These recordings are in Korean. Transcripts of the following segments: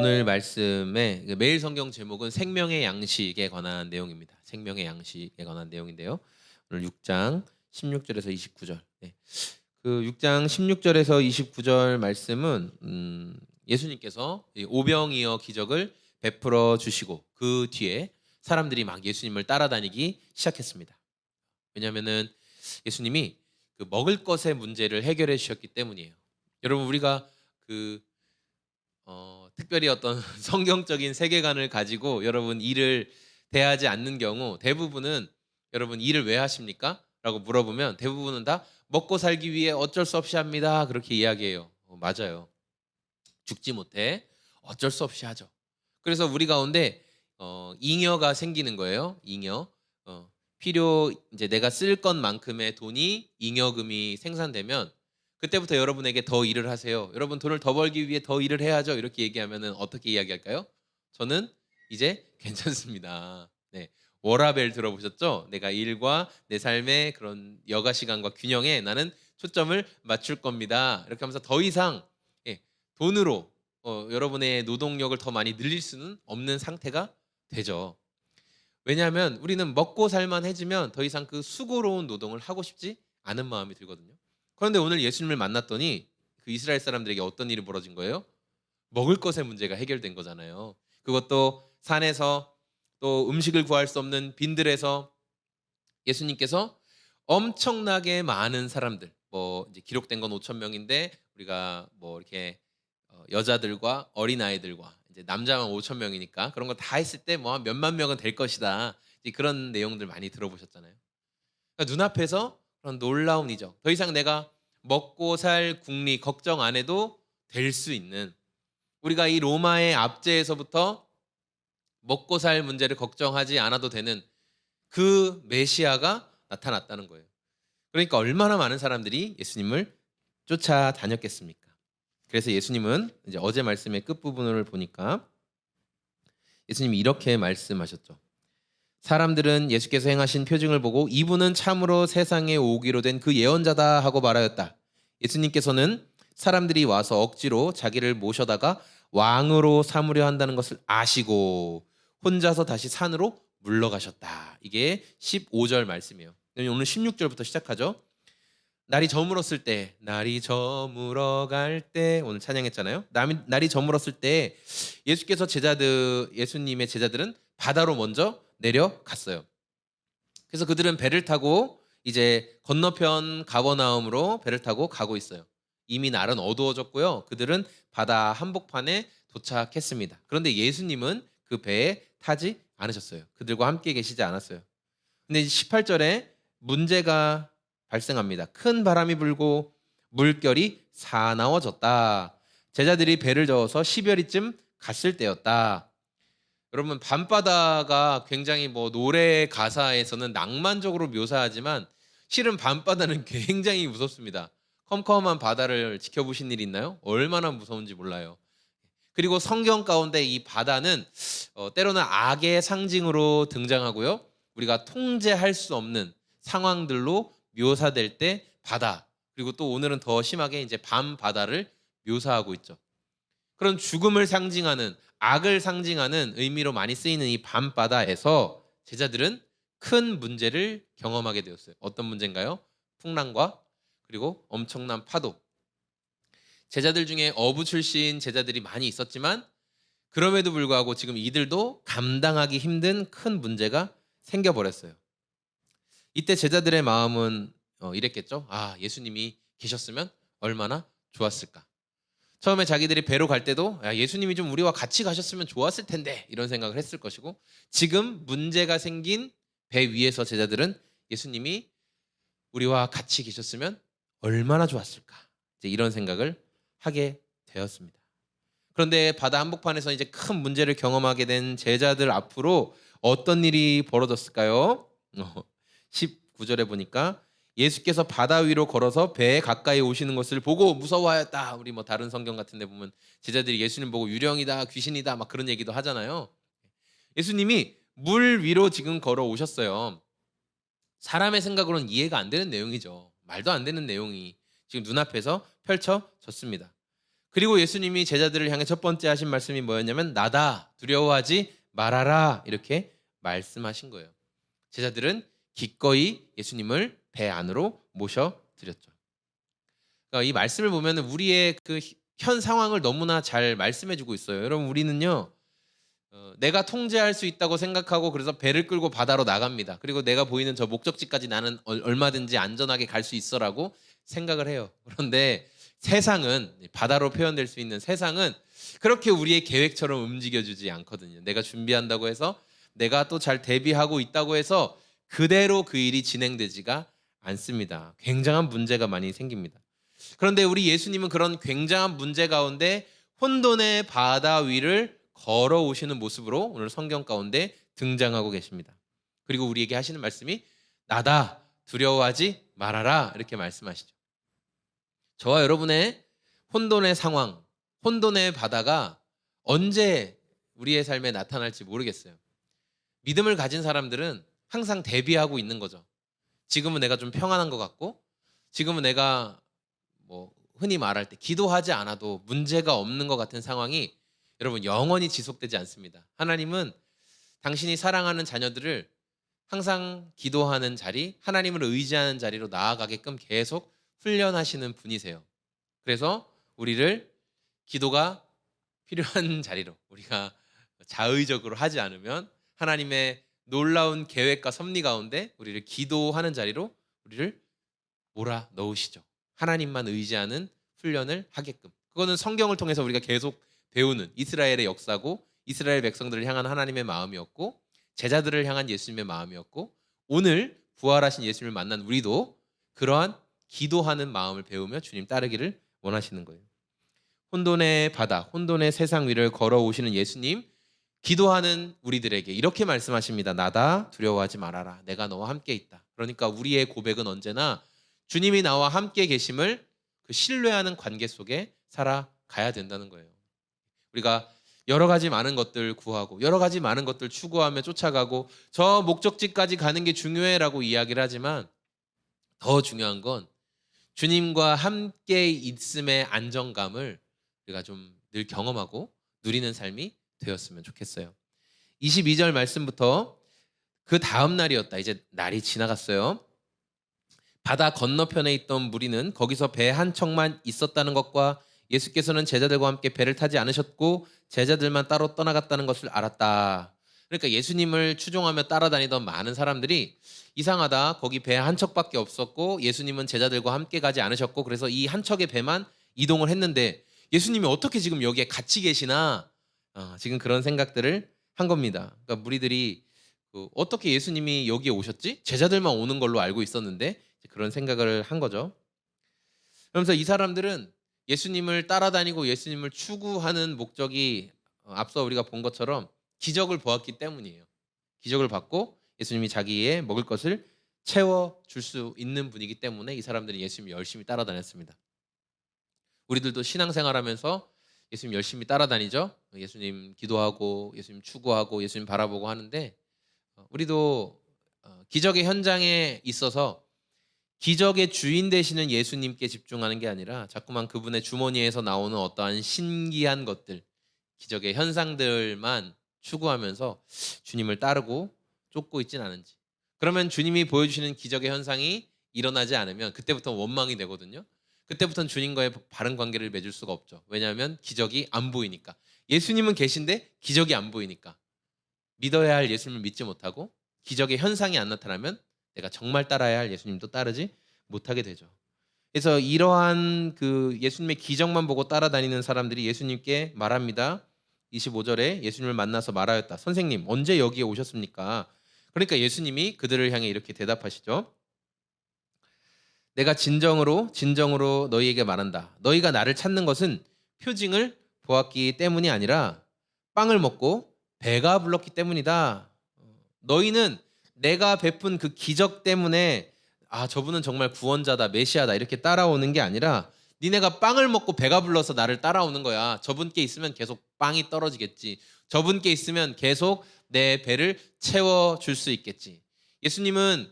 오늘 말씀의 매일 성경 제목은 생명의 양식에 관한 내용입니다. 생명의 양식에 관한 내용인데요. 오늘 6장 16절에서 29절. 네. 그 6장 16절에서 29절 말씀은 예수님께서 이 오병이어 기적을 베풀어 주시고 그 뒤에 사람들이 막 예수님을 따라다니기 시작했습니다. 왜냐하면은 예수님이 그 먹을 것의 문제를 해결해 주셨기 때문이에요. 여러분 우리가 그 특별히 어떤 성경적인 세계관을 가지고 여러분 일을 대하지 않는 경우 대부분은 여러분 일을 왜 하십니까? 라고 물어보면 대부분은 다 먹고 살기 위해 어쩔 수 없이 합니다. 그렇게 이야기해요. 맞아요. 죽지 못해 어쩔 수 없이 하죠. 그래서 우리 가운데 잉여가 생기는 거예요. 잉여. 필요 이제 내가 쓸 것만큼의 돈이 잉여금이 생산되면 그때부터 여러분에게 더 일을 하세요. 여러분 돈을 더 벌기 위해 더 일을 해야죠. 이렇게 얘기하면은 어떻게 이야기할까요? 저는 이제 괜찮습니다. 네. 워라벨 들어보셨죠? 내가 일과 내 삶의 그런 여가 시간과 균형에 나는 초점을 맞출 겁니다. 이렇게 하면서 더 이상 예, 돈으로 여러분의 노동력을 더 많이 늘릴 수는 없는 상태가 되죠. 왜냐하면 우리는 먹고 살만해지면 더 이상 그 수고로운 노동을 하고 싶지 않은 마음이 들거든요. 그런데 오늘 예수님을 만났더니 그 이스라엘 사람들에게 어떤 일이 벌어진 거예요? 먹을 것의 문제가 해결된 거잖아요. 그것도 산에서 또 음식을 구할 수 없는 빈들에서 예수님께서 엄청나게 많은 사람들, 뭐 이제 기록된 건 5천 명인데 우리가 뭐 이렇게 여자들과 어린 아이들과 이제 남자만 5천 명이니까 그런 거 다 했을 때 뭐 몇만 명은 될 것이다. 이제 그런 내용들 많이 들어보셨잖아요. 그러니까 눈앞에서 그런 놀라운 이적. 더 이상 내가 먹고 살 궁리 걱정 안 해도 될 수 있는 우리가 이 로마의 압제에서부터 먹고 살 문제를 걱정하지 않아도 되는 그 메시아가 나타났다는 거예요. 그러니까 얼마나 많은 사람들이 예수님을 쫓아다녔겠습니까? 그래서 예수님은 이제 어제 말씀의 끝부분을 보니까 예수님이 이렇게 말씀하셨죠. 사람들은 예수께서 행하신 표징을 보고 이분은 참으로 세상에 오기로 된 그 예언자다 하고 말하였다. 예수님께서는 사람들이 와서 억지로 자기를 모셔다가 왕으로 삼으려 한다는 것을 아시고 혼자서 다시 산으로 물러가셨다. 이게 15절 말씀이에요. 오늘 16절부터 시작하죠. 날이 저물었을 때, 날이 저물어갈 때 오늘 찬양했잖아요. 날이 저물었을 때 예수님의 제자들은 바다로 먼저 내려갔어요. 그래서 그들은 배를 타고 이제 건너편 가버나움으로 배를 타고 가고 있어요. 이미 날은 어두워졌고요. 그들은 바다 한복판에 도착했습니다. 그런데 예수님은 그 배에 타지 않으셨어요. 그들과 함께 계시지 않았어요. 근데 18절에 문제가 발생합니다. 큰 바람이 불고 물결이 사나워졌다. 제자들이 배를 저어서 10여리쯤 갔을 때였다. 여러분 밤바다가 굉장히 뭐 노래 가사에서는 낭만적으로 묘사하지만 실은 밤바다는 굉장히 무섭습니다. 컴컴한 바다를 지켜보신 일 있나요? 얼마나 무서운지 몰라요. 그리고 성경 가운데 이 바다는 때로는 악의 상징으로 등장하고요. 우리가 통제할 수 없는 상황들로 묘사될 때 바다. 그리고 또 오늘은 더 심하게 이제 밤 바다를 묘사하고 있죠. 그런 죽음을 상징하는 악을 상징하는 의미로 많이 쓰이는 이 밤바다에서 제자들은 큰 문제를 경험하게 되었어요. 어떤 문제인가요? 풍랑과 그리고 엄청난 파도. 제자들 중에 어부 출신 제자들이 많이 있었지만 그럼에도 불구하고 지금 이들도 감당하기 힘든 큰 문제가 생겨버렸어요. 이때 제자들의 마음은 이랬겠죠. 아, 예수님이 계셨으면 얼마나 좋았을까. 처음에 자기들이 배로 갈 때도 야, 예수님이 좀 우리와 같이 가셨으면 좋았을 텐데 이런 생각을 했을 것이고 지금 문제가 생긴 배 위에서 제자들은 예수님이 우리와 같이 계셨으면 얼마나 좋았을까. 이제 이런 생각을 하게 되었습니다. 그런데 바다 한복판에서 이제 큰 문제를 경험하게 된 제자들 앞으로 어떤 일이 벌어졌을까요? 19절에 보니까 예수께서 바다 위로 걸어서 배에 가까이 오시는 것을 보고 무서워하였다. 우리 뭐 다른 성경 같은 데 보면 제자들이 예수님 보고 유령이다, 귀신이다 막 그런 얘기도 하잖아요. 예수님이 물 위로 지금 걸어 오셨어요. 사람의 생각으로는 이해가 안 되는 내용이죠. 말도 안 되는 내용이 지금 눈앞에서 펼쳐졌습니다. 그리고 예수님이 제자들을 향해 첫 번째 하신 말씀이 뭐였냐면 나다 두려워하지 말아라 이렇게 말씀하신 거예요. 제자들은 기꺼이 예수님을 배 안으로 모셔드렸죠. 그러니까 이 말씀을 보면 우리의 그 현 상황을 너무나 잘 말씀해주고 있어요. 여러분 우리는요 내가 통제할 수 있다고 생각하고 그래서 배를 끌고 바다로 나갑니다. 그리고 내가 보이는 저 목적지까지 나는 얼마든지 안전하게 갈 수 있어라고 생각을 해요. 그런데 세상은 바다로 표현될 수 있는 세상은 그렇게 우리의 계획처럼 움직여주지 않거든요. 내가 준비한다고 해서 내가 또 잘 대비하고 있다고 해서 그대로 그 일이 진행되지가 않습니다. 굉장한 문제가 많이 생깁니다. 그런데 우리 예수님은 그런 굉장한 문제 가운데 혼돈의 바다 위를 걸어오시는 모습으로 오늘 성경 가운데 등장하고 계십니다. 그리고 우리에게 하시는 말씀이 나다 두려워하지 말아라 이렇게 말씀하시죠. 저와 여러분의 혼돈의 상황, 혼돈의 바다가 언제 우리의 삶에 나타날지 모르겠어요. 믿음을 가진 사람들은 항상 대비하고 있는 거죠. 지금은 내가 좀 평안한 것 같고 지금은 내가 뭐 흔히 말할 때 기도하지 않아도 문제가 없는 것 같은 상황이 여러분 영원히 지속되지 않습니다. 하나님은 당신이 사랑하는 자녀들을 항상 기도하는 자리, 하나님을 의지하는 자리로 나아가게끔 계속 훈련하시는 분이세요. 그래서 우리를 기도가 필요한 자리로 우리가 자의적으로 하지 않으면 하나님의 놀라운 계획과 섭리 가운데 우리를 기도하는 자리로 우리를 몰아 넣으시죠. 하나님만 의지하는 훈련을 하게끔. 그거는 성경을 통해서 우리가 계속 배우는 이스라엘의 역사고 이스라엘 백성들을 향한 하나님의 마음이었고 제자들을 향한 예수님의 마음이었고 오늘 부활하신 예수님을 만난 우리도 그러한 기도하는 마음을 배우며 주님 따르기를 원하시는 거예요. 혼돈의 바다, 혼돈의 세상 위를 걸어오시는 예수님, 기도하는 우리들에게 이렇게 말씀하십니다. 나다 두려워하지 말아라. 내가 너와 함께 있다. 그러니까 우리의 고백은 언제나 주님이 나와 함께 계심을 그 신뢰하는 관계 속에 살아가야 된다는 거예요. 우리가 여러 가지 많은 것들 구하고 여러 가지 많은 것들 추구하며 쫓아가고 저 목적지까지 가는 게 중요해라고 이야기를 하지만 더 중요한 건 주님과 함께 있음의 안정감을 우리가 좀 늘 경험하고 누리는 삶이 되었으면 좋겠어요. 22절 말씀부터 그 다음 날이었다. 이제 날이 지나갔어요. 바다 건너편에 있던 무리는 거기서 배 한 척만 있었다는 것과 예수께서는 제자들과 함께 배를 타지 않으셨고 제자들만 따로 떠나갔다는 것을 알았다. 그러니까 예수님을 추종하며 따라다니던 많은 사람들이 이상하다. 거기 배 한 척밖에 없었고 예수님은 제자들과 함께 가지 않으셨고 그래서 이 한 척의 배만 이동을 했는데 예수님이 어떻게 지금 여기에 같이 계시나 지금 그런 생각들을 한 겁니다. 그러니까 무리들이 어떻게 예수님이 여기에 오셨지? 제자들만 오는 걸로 알고 있었는데 그런 생각을 한 거죠. 그러면서 이 사람들은 예수님을 따라다니고 예수님을 추구하는 목적이 앞서 우리가 본 것처럼 기적을 보았기 때문이에요. 기적을 받고 예수님이 자기의 먹을 것을 채워줄 수 있는 분이기 때문에 이 사람들이 예수님을 열심히 따라다녔습니다. 우리들도 신앙생활하면서 예수님 열심히 따라다니죠. 예수님 기도하고 예수님 추구하고 예수님 바라보고 하는데 우리도 기적의 현장에 있어서 기적의 주인 되시는 예수님께 집중하는 게 아니라 자꾸만 그분의 주머니에서 나오는 어떠한 신기한 것들, 기적의 현상들만 추구하면서 주님을 따르고 쫓고 있진 않은지. 그러면 주님이 보여주시는 기적의 현상이 일어나지 않으면 그때부터 원망이 되거든요. 그때부터는 주님과의 바른 관계를 맺을 수가 없죠. 왜냐하면 기적이 안 보이니까. 예수님은 계신데 기적이 안 보이니까. 믿어야 할 예수님을 믿지 못하고 기적의 현상이 안 나타나면 내가 정말 따라야 할 예수님도 따르지 못하게 되죠. 그래서 이러한 그 예수님의 기적만 보고 따라다니는 사람들이 예수님께 말합니다. 25절에 예수님을 만나서 말하였다. 선생님, 언제 여기에 오셨습니까? 그러니까 예수님이 그들을 향해 이렇게 대답하시죠. 내가 진정으로 너희에게 말한다. 너희가 나를 찾는 것은 표징을 보았기 때문이 아니라 빵을 먹고 배가 불렀기 때문이다. 너희는 내가 베푼 그 기적 때문에 저분은 정말 구원자다, 메시아다 이렇게 따라오는 게 아니라 니네가 빵을 먹고 배가 불러서 나를 따라오는 거야. 저분께 있으면 계속 빵이 떨어지겠지. 저분께 있으면 계속 내 배를 채워줄 수 있겠지. 예수님은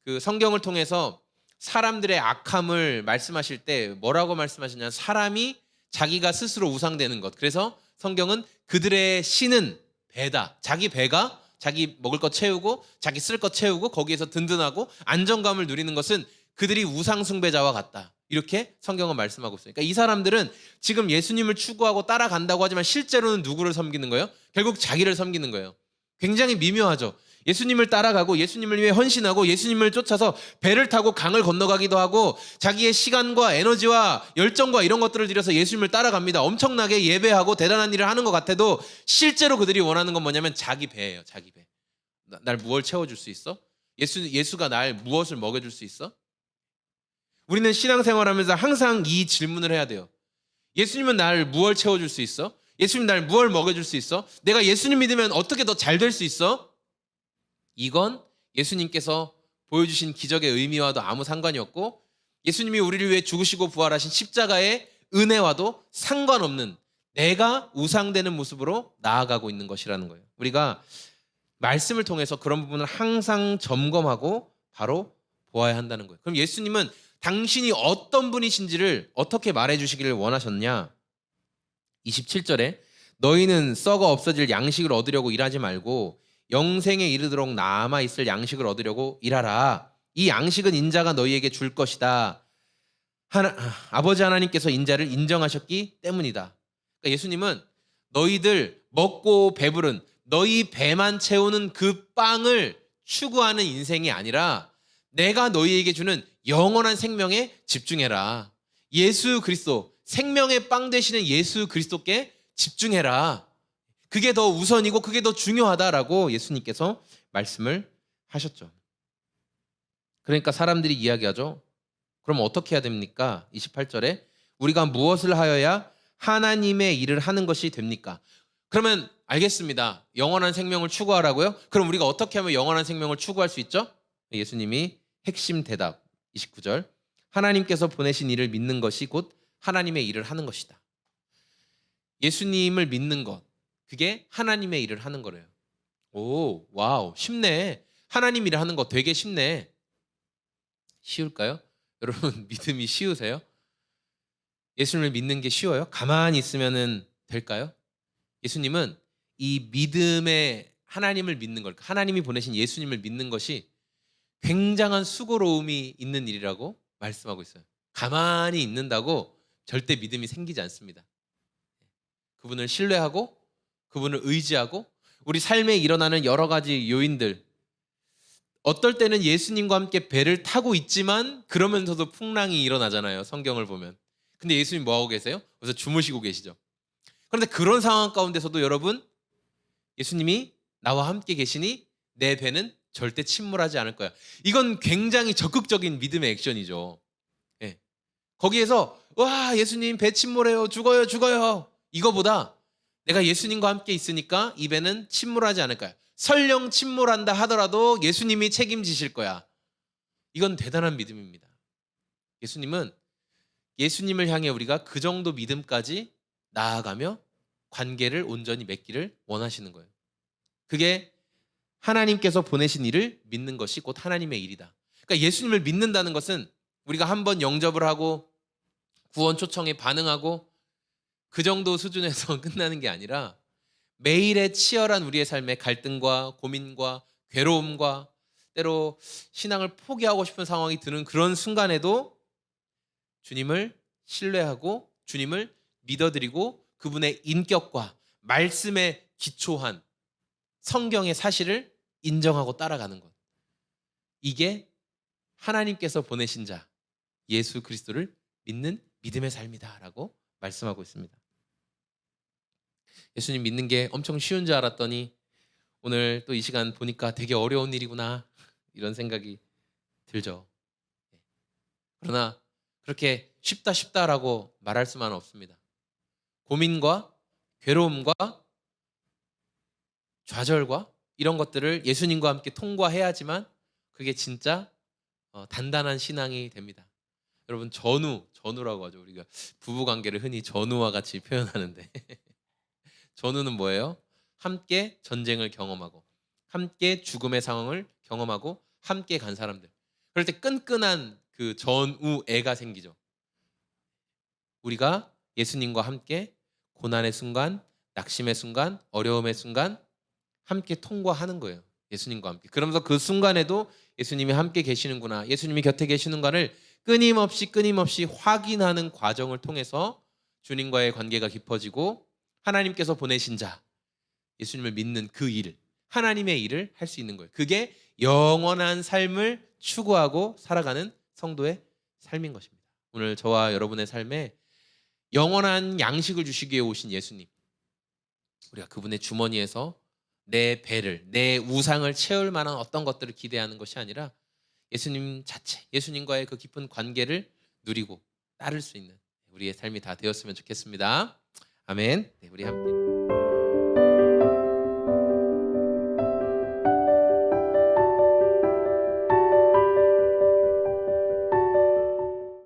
그 성경을 통해서 사람들의 악함을 말씀하실 때 뭐라고 말씀하시냐? 사람이 자기가 스스로 우상되는 것. 그래서 성경은 그들의 신은 배다. 자기 배가 자기 먹을 것 채우고 자기 쓸 것 채우고 거기에서 든든하고 안정감을 누리는 것은 그들이 우상 숭배자와 같다. 이렇게 성경은 말씀하고 있어요. 그러니까 이 사람들은 지금 예수님을 추구하고 따라간다고 하지만 실제로는 누구를 섬기는 거예요? 결국 자기를 섬기는 거예요. 굉장히 미묘하죠. 예수님을 따라가고 예수님을 위해 헌신하고 예수님을 쫓아서 배를 타고 강을 건너가기도 하고 자기의 시간과 에너지와 열정과 이런 것들을 들여서 예수님을 따라갑니다. 엄청나게 예배하고 대단한 일을 하는 것 같아도 실제로 그들이 원하는 건 뭐냐면 자기 배예요. 자기 배. 날 무엇을 채워줄 수 있어? 예수가 날 무엇을 먹여줄 수 있어? 우리는 신앙생활하면서 항상 이 질문을 해야 돼요. 예수님은 날 무엇을 채워줄 수 있어? 예수님 날 무엇을 먹여줄 수 있어? 내가 예수님 믿으면 어떻게 더 잘 될 수 있어? 이건 예수님께서 보여주신 기적의 의미와도 아무 상관이 없고 예수님이 우리를 위해 죽으시고 부활하신 십자가의 은혜와도 상관없는 내가 우상되는 모습으로 나아가고 있는 것이라는 거예요. 우리가 말씀을 통해서 그런 부분을 항상 점검하고 바로 보아야 한다는 거예요. 그럼 예수님은 당신이 어떤 분이신지를 어떻게 말해주시기를 원하셨냐? 27절에 너희는 썩어 없어질 양식을 얻으려고 일하지 말고 영생에 이르도록 남아있을 양식을 얻으려고 일하라. 이 양식은 인자가 너희에게 줄 것이다. 아버지 하나님께서 인자를 인정하셨기 때문이다. 그러니까 예수님은 너희들 먹고 배부른 너희 배만 채우는 그 빵을 추구하는 인생이 아니라 내가 너희에게 주는 영원한 생명에 집중해라. 예수 그리스도, 생명의 빵 되시는 예수 그리스도께 집중해라. 그게 더 우선이고 그게 더 중요하다라고 예수님께서 말씀을 하셨죠. 그러니까 사람들이 이야기하죠. 그럼 어떻게 해야 됩니까? 28절에 우리가 무엇을 하여야 하나님의 일을 하는 것이 됩니까? 그러면 알겠습니다. 영원한 생명을 추구하라고요? 그럼 우리가 어떻게 하면 영원한 생명을 추구할 수 있죠? 예수님이 핵심 대답 29절 하나님께서 보내신 일을 믿는 것이 곧 하나님의 일을 하는 것이다. 예수님을 믿는 것 그게 하나님의 일을 하는 거래요. 오, 와우, 쉽네. 하나님 일을 하는 거 되게 쉽네. 쉬울까요? 여러분 믿음이 쉬우세요? 예수님을 믿는 게 쉬워요? 가만히 있으면 될까요? 예수님은 이 믿음의 하나님을 믿는 걸, 하나님이 보내신 예수님을 믿는 것이 굉장한 수고로움이 있는 일이라고 말씀하고 있어요. 가만히 있는다고 절대 믿음이 생기지 않습니다. 그분을 신뢰하고 그분을 의지하고 우리 삶에 일어나는 여러 가지 요인들 어떨 때는 예수님과 함께 배를 타고 있지만 그러면서도 풍랑이 일어나잖아요. 성경을 보면. 근데 예수님 뭐하고 계세요? 그래서 주무시고 계시죠. 그런데 그런 상황 가운데서도 여러분 예수님이 나와 함께 계시니 내 배는 절대 침몰하지 않을 거야. 이건 굉장히 적극적인 믿음의 액션이죠. 예. 거기에서 와 예수님 배 침몰해요. 죽어요. 죽어요. 이거보다 내가 예수님과 함께 있으니까 이 배는 침몰하지 않을 거야. 설령 침몰한다 하더라도 예수님이 책임지실 거야. 이건 대단한 믿음입니다. 예수님은 예수님을 향해 우리가 그 정도 믿음까지 나아가며 관계를 온전히 맺기를 원하시는 거예요. 그게 하나님께서 보내신 일을 믿는 것이 곧 하나님의 일이다. 그러니까 예수님을 믿는다는 것은 우리가 한번 영접을 하고 구원 초청에 반응하고 그 정도 수준에서 끝나는 게 아니라 매일의 치열한 우리의 삶의 갈등과 고민과 괴로움과 때로 신앙을 포기하고 싶은 상황이 드는 그런 순간에도 주님을 신뢰하고 주님을 믿어드리고 그분의 인격과 말씀에 기초한 성경의 사실을 인정하고 따라가는 것. 이게 하나님께서 보내신 자 예수 그리스도를 믿는 믿음의 삶이다라고 말씀하고 있습니다. 예수님 믿는 게 엄청 쉬운 줄 알았더니 오늘 또 이 시간 보니까 되게 어려운 일이구나 이런 생각이 들죠. 그러나 그렇게 쉽다라고 말할 수만은 없습니다. 고민과 괴로움과 좌절과 이런 것들을 예수님과 함께 통과해야지만 그게 진짜 단단한 신앙이 됩니다. 여러분 전우라고 하죠. 우리가 부부관계를 흔히 전우와 같이 표현하는데 전우는 뭐예요? 함께 전쟁을 경험하고 함께 죽음의 상황을 경험하고 함께 간 사람들. 그럴 때 끈끈한 그 전우애가 생기죠. 우리가 예수님과 함께 고난의 순간, 낙심의 순간, 어려움의 순간 함께 통과하는 거예요. 예수님과 함께. 그러면서 그 순간에도 예수님이 함께 계시는구나, 예수님이 곁에 계시는가를 끊임없이 확인하는 과정을 통해서 주님과의 관계가 깊어지고 하나님께서 보내신 자, 예수님을 믿는 그 일, 하나님의 일을 할 수 있는 거예요. 그게 영원한 삶을 추구하고 살아가는 성도의 삶인 것입니다. 오늘 저와 여러분의 삶에 영원한 양식을 주시기 위해 오신 예수님, 우리가 그분의 주머니에서 내 배를, 내 우상을 채울 만한 어떤 것들을 기대하는 것이 아니라 예수님 자체, 예수님과의 그 깊은 관계를 누리고 따를 수 있는 우리의 삶이 다 되었으면 좋겠습니다. 아멘. 네, 우리 함께